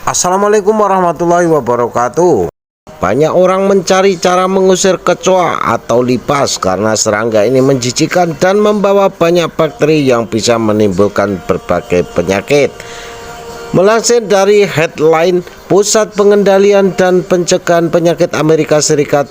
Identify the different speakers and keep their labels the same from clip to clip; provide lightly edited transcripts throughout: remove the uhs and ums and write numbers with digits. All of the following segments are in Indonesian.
Speaker 1: Assalamualaikum warahmatullahi wabarakatuh. Banyak orang mencari cara mengusir kecoa atau lipas karena serangga ini menjijikan dan membawa banyak bakteri yang bisa menimbulkan berbagai penyakit. Melansir dari headline Pusat Pengendalian dan Pencegahan Penyakit Amerika Serikat,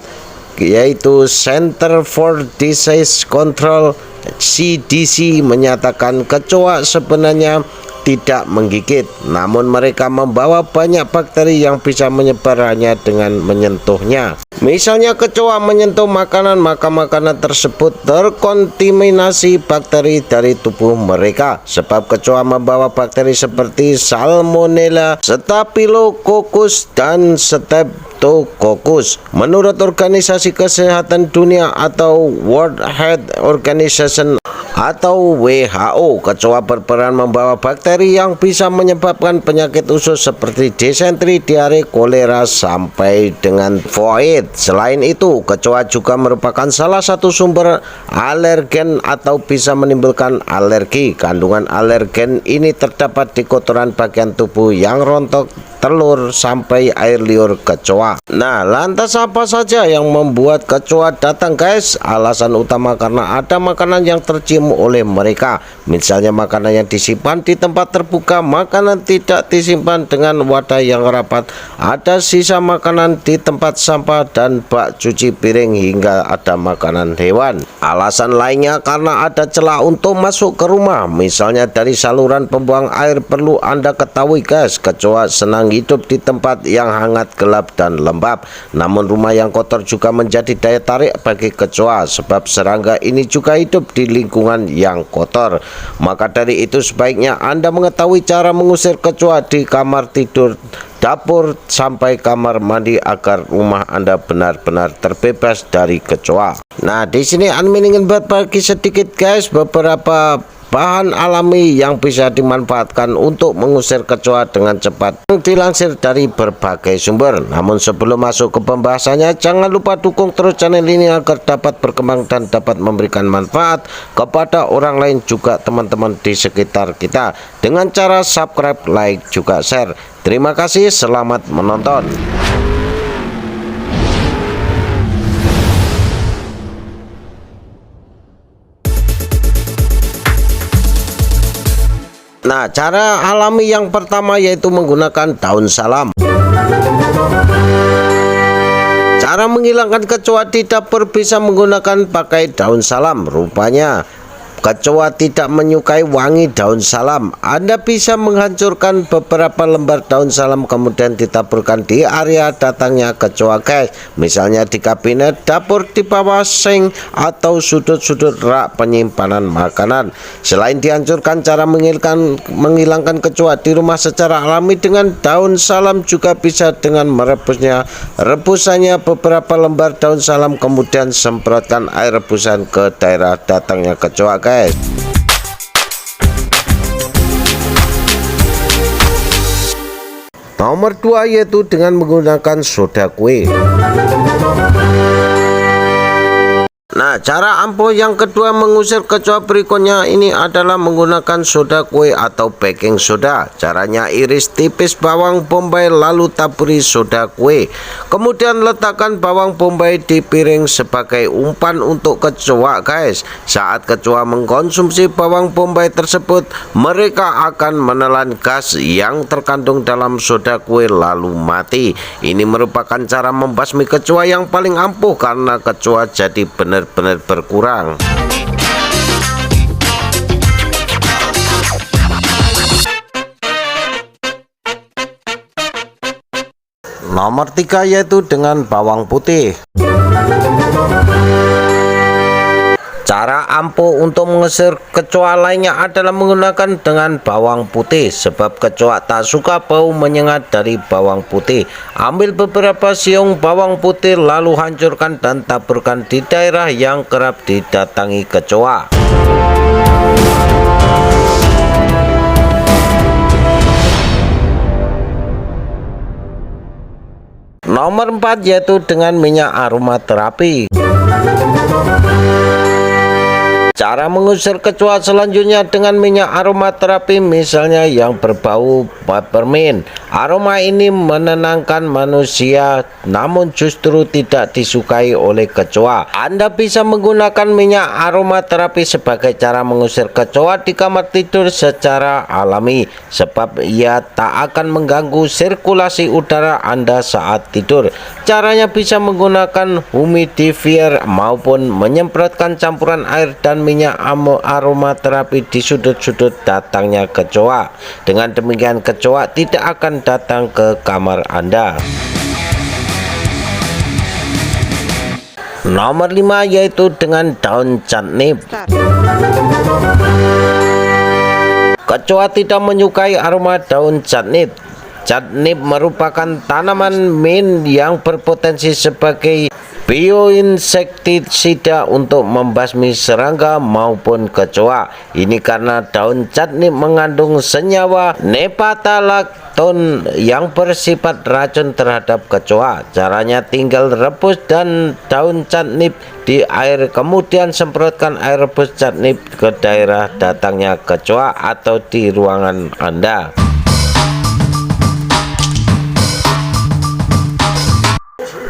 Speaker 1: yaitu Center for Disease Control (CDC) menyatakan kecoa sebenarnya tidak menggigit, namun mereka membawa banyak bakteri yang bisa menyebar dengan menyentuhnya. Misalnya kecoa menyentuh makanan, maka makanan tersebut terkontaminasi bakteri dari tubuh mereka. Sebab kecoa membawa bakteri seperti Salmonella, Staphylococcus, dan Streptococcus. Menurut Organisasi Kesehatan Dunia atau World Health Organization atau WHO, kecoa berperan membawa bakteri yang bisa menyebabkan penyakit usus seperti disentri, diare, kolera, sampai dengan void. Selain itu, kecoa juga merupakan salah satu sumber alergen atau bisa menimbulkan alergi. Kandungan alergen ini terdapat di kotoran bagian tubuh yang rontok, telur, sampai air liur kecoa. Nah, lantas apa saja yang membuat kecoa datang, guys? Alasan utama karena ada makanan yang tercium oleh mereka. Misalnya makanan yang disimpan di tempat terbuka, makanan tidak disimpan dengan wadah yang rapat, ada sisa makanan di tempat sampah dan bak cuci piring, hingga ada makanan hewan. Alasan lainnya karena ada celah untuk masuk ke rumah, misalnya dari saluran pembuang air. Perlu Anda ketahui, guys, kecoa senang hidup di tempat yang hangat, gelap, dan lembab. Namun rumah yang kotor juga menjadi daya tarik bagi kecoa, sebab serangga ini juga hidup di lingkungan yang kotor. Maka dari itu sebaiknya Anda mengetahui cara mengusir kecoa di kamar tidur, dapur, sampai kamar mandi agar rumah Anda benar-benar terbebas dari kecoa. Nah, di sini admin ingin berbagi sedikit, guys, beberapa bahan alami yang bisa dimanfaatkan untuk mengusir kecoa dengan cepat, dilansir dari berbagai sumber. Namun sebelum masuk ke pembahasannya, jangan lupa dukung terus channel ini agar dapat berkembang dan dapat memberikan manfaat kepada orang lain, juga teman-teman di sekitar kita, dengan cara subscribe, like, juga share. Terima kasih, selamat menonton. Nah, cara alami yang pertama yaitu menggunakan daun salam. Cara menghilangkan kecoa di dapur bisa menggunakan pakai daun salam. Rupanya kecoa tidak menyukai wangi daun salam. Anda bisa menghancurkan beberapa lembar daun salam kemudian ditaburkan di area datangnya kecoa, guys. Misalnya di kabinet dapur, di bawah sink, atau sudut-sudut rak penyimpanan makanan. Selain dihancurkan, cara menghilangkan kecoa di rumah secara alami dengan daun salam juga bisa dengan rebusannya beberapa lembar daun salam, kemudian semprotkan air rebusan ke daerah datangnya kecoa, guys. Nomor 2 yaitu dengan menggunakan soda kue. Nah, cara ampuh yang kedua mengusir kecoa berikutnya ini adalah menggunakan soda kue atau baking soda. Caranya, iris tipis bawang bombay lalu taburi soda kue. Kemudian letakkan bawang bombay di piring sebagai umpan untuk kecoa, guys. Saat kecoa mengkonsumsi bawang bombay tersebut, mereka akan menelan gas yang terkandung dalam soda kue lalu mati. Ini merupakan cara membasmi kecoa yang paling ampuh karena kecoa jadi benar-benar berkurang. Nomor 3 yaitu dengan bawang putih. Cara ampuh untuk mengusir kecoa lainnya adalah menggunakan dengan bawang putih, sebab kecoa tak suka bau menyengat dari bawang putih. Ambil beberapa siung bawang putih lalu hancurkan dan taburkan di daerah yang kerap didatangi kecoa. Nomor 4 yaitu dengan minyak aromaterapi. Cara mengusir kecoa selanjutnya dengan minyak aromaterapi, misalnya yang berbau peppermint. Aroma ini menenangkan manusia, namun justru tidak disukai oleh kecoa. Anda bisa menggunakan minyak aromaterapi sebagai cara mengusir kecoa di kamar tidur secara alami, sebab ia tak akan mengganggu sirkulasi udara Anda saat tidur. Caranya bisa menggunakan humidifier maupun menyemprotkan campuran air dan minyak aromaterapi di sudut-sudut datangnya kecoa. Dengan demikian kecoa tidak akan datang ke kamar Anda. Nomor 5 yaitu dengan daun catnip. Kecoa tidak menyukai aroma daun catnip. Catnip merupakan tanaman mint yang berpotensi sebagai bioinsektisida untuk membasmi serangga maupun kecoa. Ini karena daun catnip mengandung senyawa nepatalakton yang bersifat racun terhadap kecoa. Caranya tinggal rebus daun catnip di air, kemudian semprotkan air rebus catnip ke daerah datangnya kecoa atau di ruangan Anda.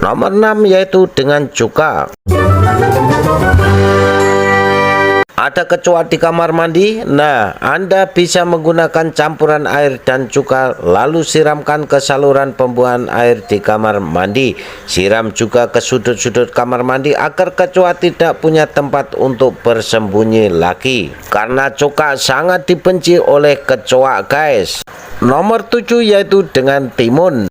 Speaker 1: Nomor 6 yaitu dengan cuka. Ada kecoa di kamar mandi? Nah, Anda bisa menggunakan campuran air dan cuka lalu siramkan ke saluran pembuangan air di kamar mandi. Siram juga ke sudut-sudut kamar mandi agar kecoa tidak punya tempat untuk bersembunyi lagi. Karena cuka sangat dibenci oleh kecoa, guys. Nomor 7 yaitu dengan timun.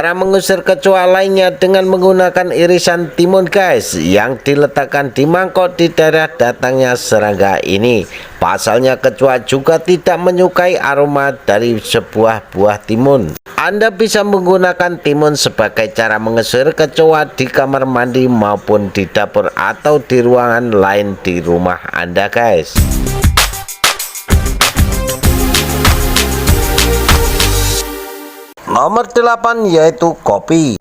Speaker 1: Cara mengusir kecoa lainnya dengan menggunakan irisan timun, guys, yang diletakkan di mangkok di daerah datangnya serangga ini. Pasalnya kecoa juga tidak menyukai aroma dari sebuah buah timun. Anda bisa menggunakan timun sebagai cara mengusir kecoa di kamar mandi maupun di dapur atau di ruangan lain di rumah Anda, guys. Nomor 8 yaitu kopi.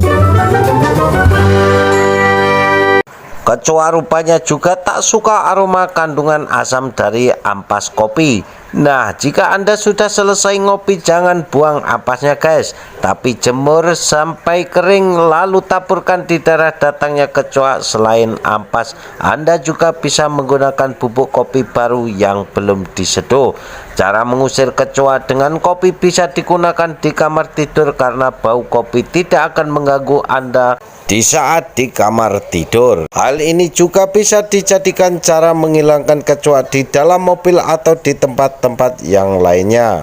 Speaker 1: Kecoa rupanya juga tak suka aroma kandungan asam dari ampas kopi. Nah, jika Anda sudah selesai ngopi, jangan buang ampasnya, guys, tapi jemur sampai kering lalu taburkan di daerah datangnya kecoa. Selain ampas, Anda juga bisa menggunakan bubuk kopi baru yang belum diseduh. Cara mengusir kecoa dengan kopi bisa digunakan di kamar tidur karena bau kopi tidak akan mengganggu Anda di saat di kamar tidur. Hal ini juga bisa dijadikan cara menghilangkan kecoa di dalam mobil atau di tempat-tempat yang lainnya.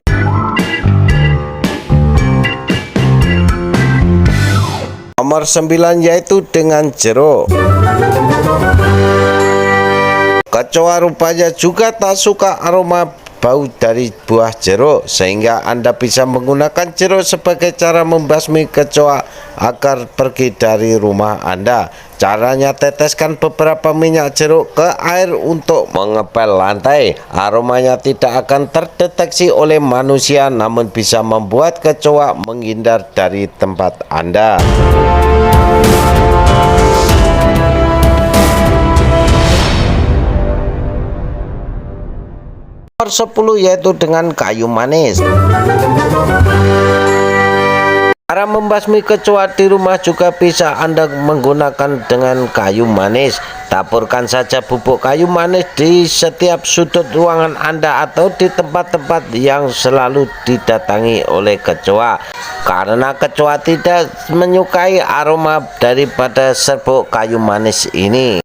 Speaker 1: Nomor 9 yaitu dengan jeruk. Kecoa rupanya juga tak suka aroma bau dari buah jeruk, sehingga Anda bisa menggunakan jeruk sebagai cara membasmi kecoa agar pergi dari rumah Anda. Caranya, teteskan beberapa minyak jeruk ke air untuk mengepel lantai. Aromanya tidak akan terdeteksi oleh manusia, namun bisa membuat kecoa menghindar dari tempat Anda. Nomor 10 yaitu dengan kayu manis. Cara membasmi kecoa di rumah juga bisa Anda menggunakan dengan kayu manis. Taburkan saja bubuk kayu manis di setiap sudut ruangan Anda atau di tempat-tempat yang selalu didatangi oleh kecoa. Karena kecoa tidak menyukai aroma daripada serbuk kayu manis ini.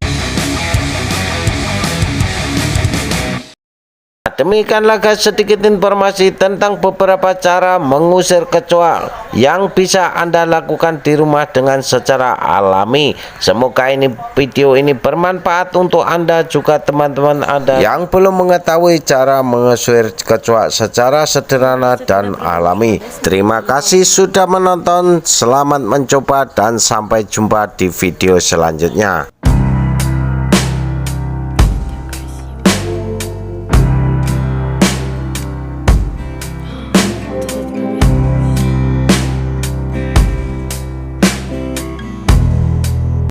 Speaker 1: Demikianlah guys sedikit informasi tentang beberapa cara mengusir kecoa yang bisa Anda lakukan di rumah dengan secara alami. Semoga video ini bermanfaat untuk Anda juga teman-teman Anda yang belum mengetahui cara mengusir kecoa secara sederhana dan alami. Terima kasih sudah menonton, selamat mencoba dan sampai jumpa di video selanjutnya.